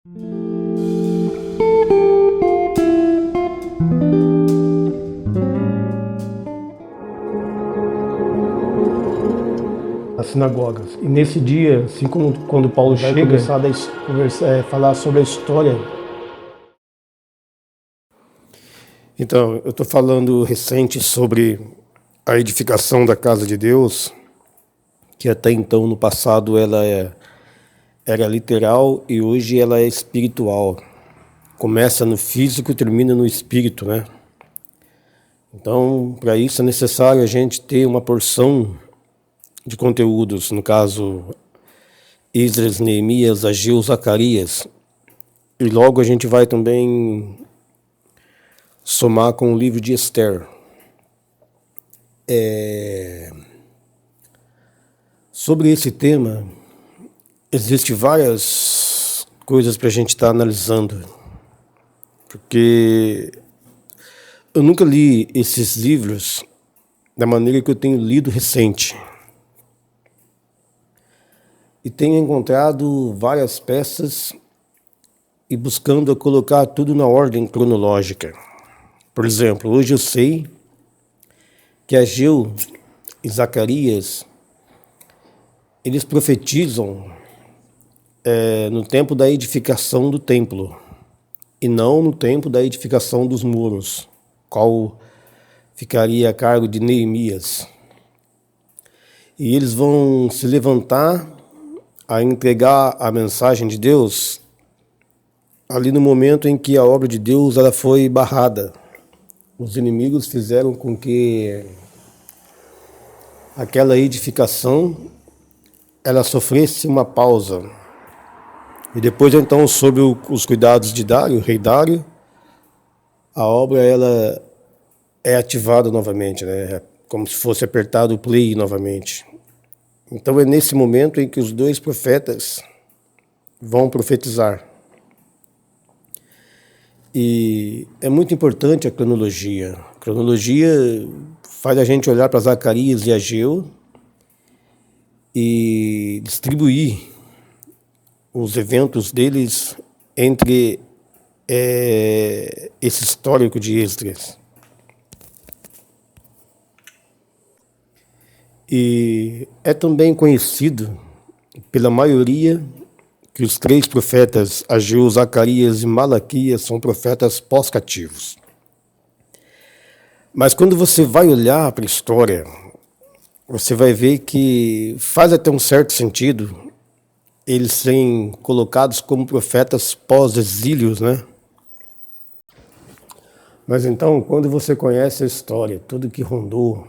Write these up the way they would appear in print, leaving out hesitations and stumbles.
As sinagogas. E nesse dia, assim como quando Paulo chega, começar a falar sobre a história. Então, eu estou falando recente sobre a edificação da casa de Deus, que até então no passado ela era literal e hoje ela é espiritual. Começa no físico e termina no espírito, né? Então, para isso é necessário a gente ter uma porção de conteúdos, no caso, Esdras, Neemias, Ageu, Zacarias. E logo a gente vai também somar com o livro de Esther. Sobre esse tema, existem várias coisas para a gente estar analisando, porque eu nunca li esses livros da maneira que eu tenho lido recente. E tenho encontrado várias peças e buscando colocar tudo na ordem cronológica. Por exemplo, hoje eu sei que Ageu e Zacarias, eles profetizam no tempo da edificação do templo e não no tempo da edificação dos muros, qual ficaria a cargo de Neemias. E eles vão se levantar a entregar a mensagem de Deus ali no momento em que a obra de Deus ela foi barrada. Os inimigos fizeram com que aquela edificação ela sofresse uma pausa. E depois, então, sob os cuidados de Dário, o rei Dário, a obra ela é ativada novamente, né? É como se fosse apertado o play novamente. Então é nesse momento em que os dois profetas vão profetizar. E é muito importante a cronologia. A cronologia faz a gente olhar para Zacarias e Ageu e distribuir os eventos deles entre esse histórico de Esdras. E é também conhecido pela maioria que os três profetas, Ageu, Zacarias e Malaquias, são profetas pós-cativos. Mas quando você vai olhar para a história, você vai ver que faz até um certo sentido eles serem colocados como profetas pós-exílios, né? Mas então, quando você conhece a história, tudo que rondou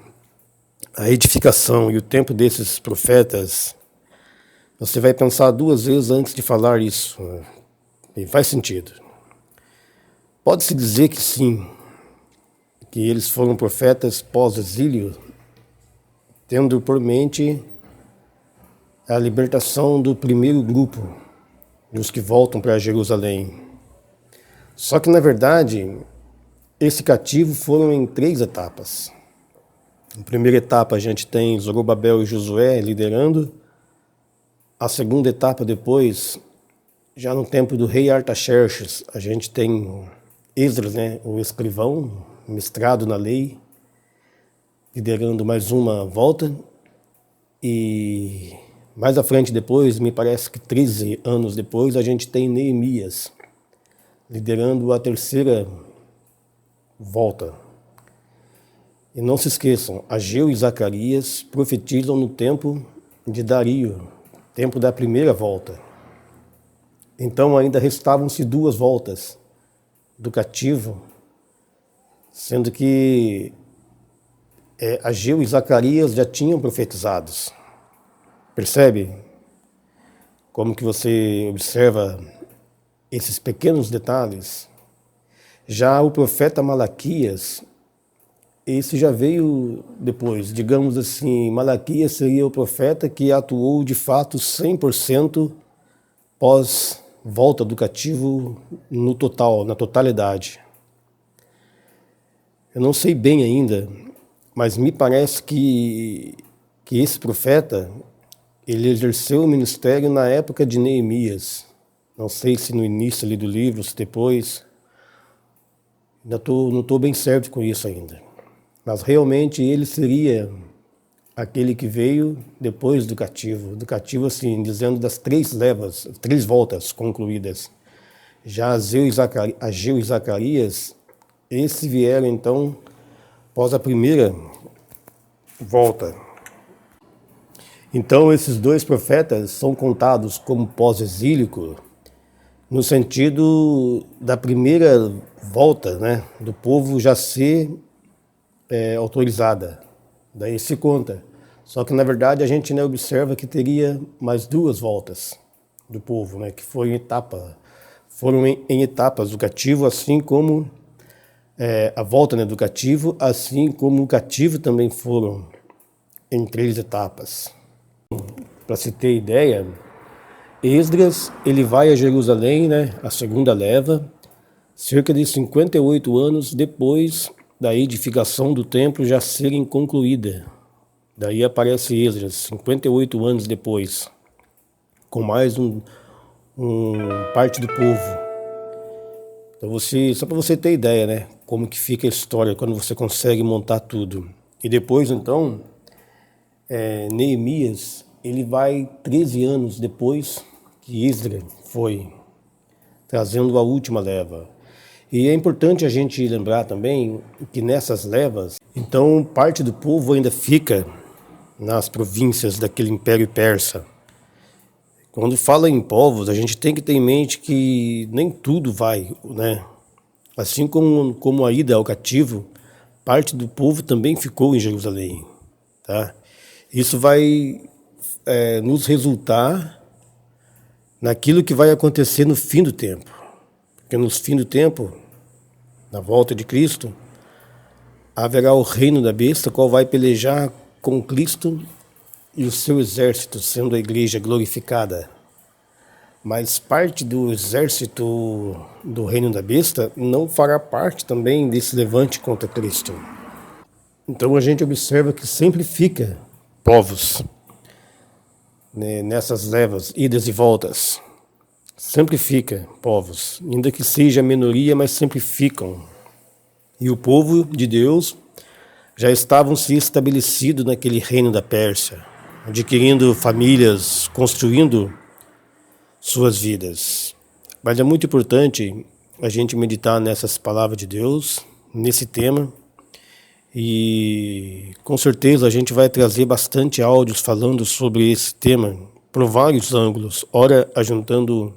a edificação e o tempo desses profetas, você vai pensar duas vezes antes de falar isso. Né? E faz sentido. Pode-se dizer que sim, que eles foram profetas pós-exílio, tendo por mente a libertação do primeiro grupo, dos que voltam para Jerusalém. Só que, na verdade, esse cativo foram em 3 etapas. Na primeira etapa a gente tem Zorobabel e Josué liderando. A segunda etapa depois, já no tempo do rei Artaxerxes, a gente tem Esdras, né, o escrivão, mestrado na lei, liderando mais uma volta. E mais à frente depois, me parece que 13 anos depois, a gente tem Neemias, liderando a terceira volta. E não se esqueçam, Ageu e Zacarias profetizam no tempo de Dario, tempo da primeira volta. Então ainda restavam-se 2 voltas do cativo, sendo que Ageu e Zacarias já tinham profetizados. Percebe como que você observa esses pequenos detalhes? Já o profeta Malaquias, esse já veio depois. Digamos assim, Malaquias seria o profeta que atuou de fato 100% pós volta do cativo no total, na totalidade. Eu não sei bem ainda, mas me parece que esse profeta, ele exerceu o ministério na época de Neemias, Não sei se no início ali do livro, se depois. Não estou bem certo com isso ainda. Mas realmente ele seria aquele que veio depois do cativo. Do cativo, assim, dizendo das 3 levas, 3 voltas concluídas. Já Ageu e Zacarias, esses vieram então após a primeira volta. Então esses 2 profetas são contados como pós-exílico no sentido da primeira volta, né, do povo já ser autorizada. Daí se conta. Só que na verdade a gente, né, observa que teria mais 2 voltas do povo, né, que foram em etapas do cativo, assim como a volta, né, do cativo, assim como o cativo também foram em 3 etapas. Para se ter ideia, Esdras, ele vai a Jerusalém, né, a segunda leva, cerca de 58 anos depois da edificação do templo já serem concluída. Daí aparece Esdras, 58 anos depois, com mais parte do povo. Então só para você ter ideia, né, como que fica a história quando você consegue montar tudo. E depois, então, Neemias, ele vai 13 anos depois que Esdras foi, trazendo a última leva. E é importante a gente lembrar também que nessas levas, então parte do povo ainda fica nas províncias daquele Império Persa. Quando fala em povos, a gente tem que ter em mente que nem tudo vai, né? Assim como a ida ao cativo, parte do povo também ficou em Jerusalém, tá? Isso vai nos resultar naquilo que vai acontecer no fim do tempo. Porque no fim do tempo, na volta de Cristo, haverá o reino da besta, qual vai pelejar com Cristo e o seu exército, sendo a igreja glorificada. Mas parte do exército do reino da besta não fará parte também desse levante contra Cristo. Então a gente observa que sempre fica povos, né, nessas levas, idas e voltas. Sempre fica povos, ainda que seja minoria, mas sempre ficam. E o povo de Deus já estavam se estabelecido naquele reino da Pérsia, adquirindo famílias, construindo suas vidas. Mas é muito importante a gente meditar nessas palavras de Deus, nesse tema, e com certeza a gente vai trazer bastante áudios falando sobre esse tema, por vários ângulos, ora ajuntando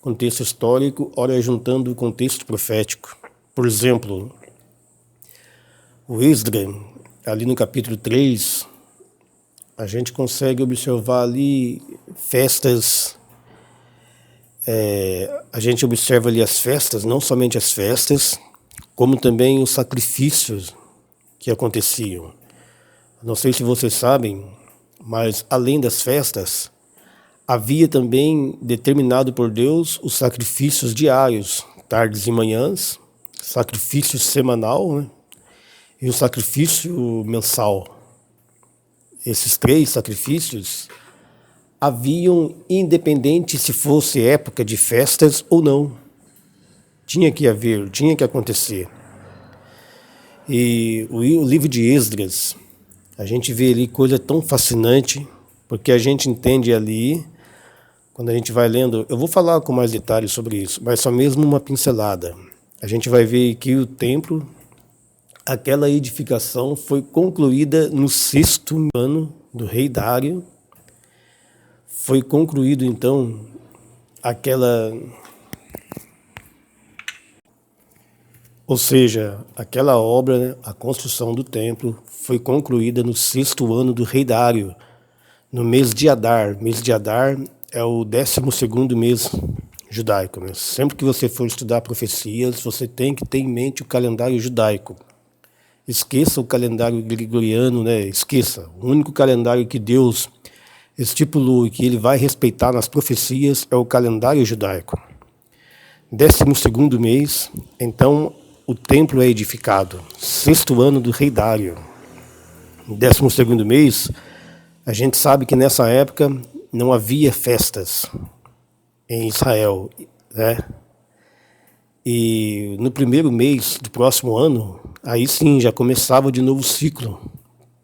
contexto histórico, ora ajuntando o contexto profético. Por exemplo, o Esdras, ali no capítulo 3, a gente consegue observar ali festas, a gente observa ali as festas, não somente as festas, como também os sacrifícios que aconteciam. Não sei se vocês sabem, mas além das festas, havia também determinado por Deus os sacrifícios diários, tardes e manhãs, sacrifício semanal, né? E o sacrifício mensal. Esses 3 sacrifícios haviam, independente se fosse época de festas ou não. Tinha que haver, tinha que acontecer. E o livro de Esdras, a gente vê ali coisa tão fascinante, porque a gente entende ali, quando a gente vai lendo, eu vou falar com mais detalhes sobre isso, mas só mesmo uma pincelada. A gente vai ver que o templo, aquela edificação foi concluída no 6º ano do rei Dário. Foi concluído então aquela obra, né, a construção do templo, foi concluída no 6º ano do rei Dário, no mês de Adar. Mês de Adar é o 12º mês judaico, né? Sempre que você for estudar profecias, você tem que ter em mente o calendário judaico. Esqueça o calendário gregoriano, né? Esqueça. O único calendário que Deus estipulou e que ele vai respeitar nas profecias é o calendário judaico. 12º mês, então o templo é edificado. 6º ano do rei Dário. 12º mês, a gente sabe que nessa época não havia festas. em Israel, né? E no primeiro mês do próximo ano, aí sim, já começava de novo o ciclo,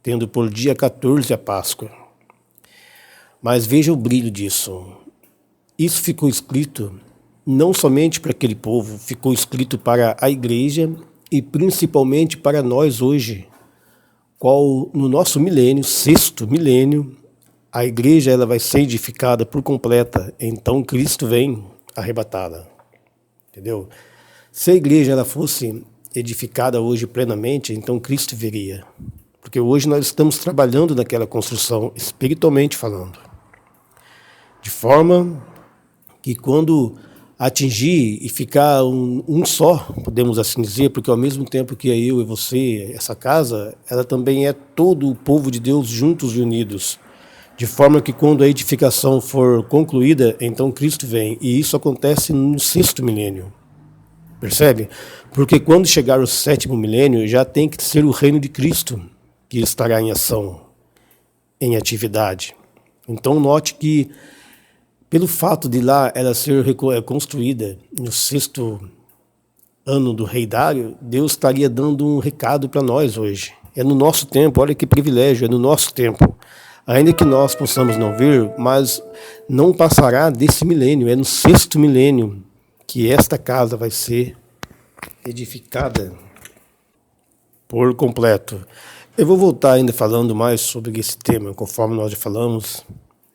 tendo por dia 14 a Páscoa. Mas veja o brilho disso. Isso ficou escrito não somente para aquele povo, ficou escrito para a igreja e principalmente para nós hoje, qual no nosso milênio, sexto milênio, a igreja ela vai ser edificada por completa, então Cristo vem arrebatada. Entendeu? Se a igreja ela fosse edificada hoje plenamente, então Cristo viria. Porque hoje nós estamos trabalhando naquela construção, espiritualmente falando. De forma que quando atingir e ficar um só, podemos assim dizer, porque ao mesmo tempo que é eu e você, essa casa, ela também é todo o povo de Deus juntos e unidos. De forma que quando a edificação for concluída, então Cristo vem. E isso acontece no sexto milênio. Percebe? Porque quando chegar o sétimo milênio, já tem que ser o reino de Cristo que estará em ação, em atividade. Então note que pelo fato de lá ela ser construída no sexto ano do rei Dário, Deus estaria dando um recado para nós hoje. É no nosso tempo, olha que privilégio, é no nosso tempo. Ainda que nós possamos não ver, mas não passará desse milênio, é no sexto milênio que esta casa vai ser edificada por completo. Eu vou voltar ainda falando mais sobre esse tema, conforme nós já falamos.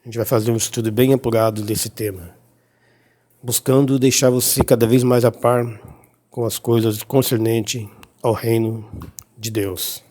A gente vai fazer um estudo bem apurado desse tema, buscando deixar você cada vez mais a par com as coisas concernentes ao reino de Deus.